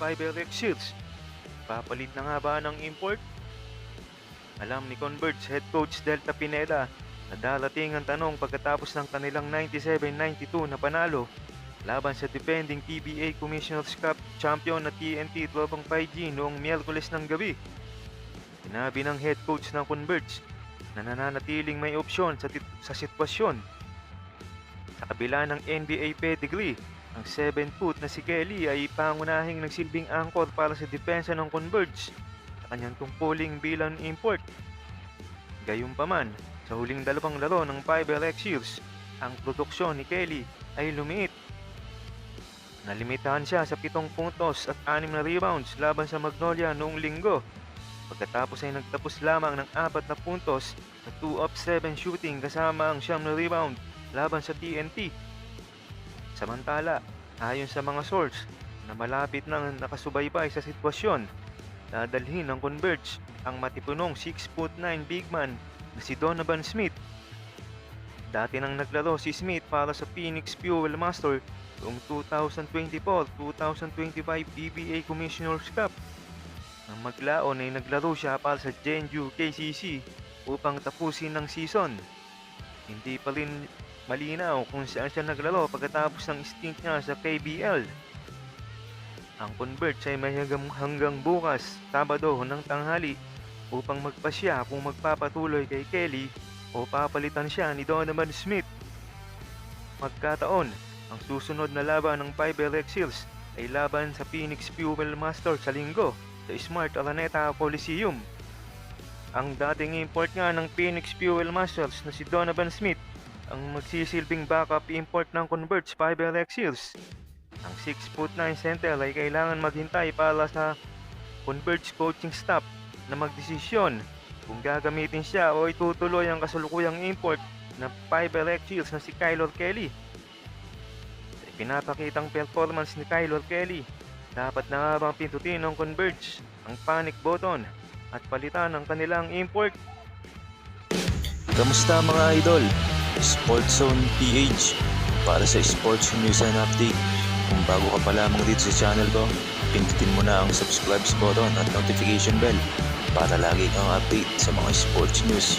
5LX Shields. Papalit na nga ba ng import? Alam ni Converge head coach Delta Pineda na darating ang tanong pagkatapos ng kanilang 97-92 na panalo laban sa defending PBA Commissioner's Cup champion na TNT Tropang 5G noong Miyerkules ng gabi. Sinabi ng head coach ng Converge na nananatiling may opsyon sa sitwasyon. Sa kabila ng NBA pedigree, ang 7-foot na si Kelly ay pangunahing nagsilbing angkor para sa depensa ng Converge sa kanyang tungkuling bilang import. Gayunpaman, sa huling dalawang laro ng 5LX Shields, ang produksyon ni Kelly ay lumiit. Nalimitahan siya sa 7 puntos at 6 na rebounds laban sa Magnolia noong linggo. Pagkatapos ay nagtapos lamang ng 4 na puntos sa 2 of 7 shooting kasama ang 9 na rebound laban sa TNT. Samantala, ayon sa mga source na malapit nang nakasubaybay sa sitwasyon, dadalhin ng Converge ang matipunong 6'9" big man na si Donovan Smith. Dati nang naglaro si Smith para sa Phoenix Fuel Master noong 2024-2025 PBA Commissioner's Cup. Nang maglaon ay naglaro siya para sa Jeonju KCC upang tapusin ng season. Hindi pa rin malinaw kung saan siya naglaro pagkatapos ng stint niya sa KBL. Ang Converge ay may hanggang bukas, Sabado ng tanghali upang magpasya kung magpapatuloy kay Kelly o papalitan siya ni Donovan Smith. Magkataon, ang susunod na laban ng 5LX Shields ay laban sa Phoenix Fuel Master sa linggo sa Smart Araneta Coliseum. Ang dating import nga ng Phoenix Fuel Masters na si Donovan Smith ang magsisilbing backup import ng Converge 5LX Shields. Ang 6'9" center ay kailangan maghintay para sa Converge coaching staff na magdesisyon kung gagamitin siya o itutuloy ang kasalukuyang import na 5LX Shields na si Kylor Kelly. Sa pinapakitang performance ni Kylor Kelly, dapat na nga bang pindutin ng Converge ang panic button at palitan ang kanilang import? Kamusta mga idol? Sports Zone PH para sa sports news and update. Kung bago ka pa lamang dito sa channel ko, pindutin mo na ang subscribe button at notification bell para lagi kang update sa mga sports news.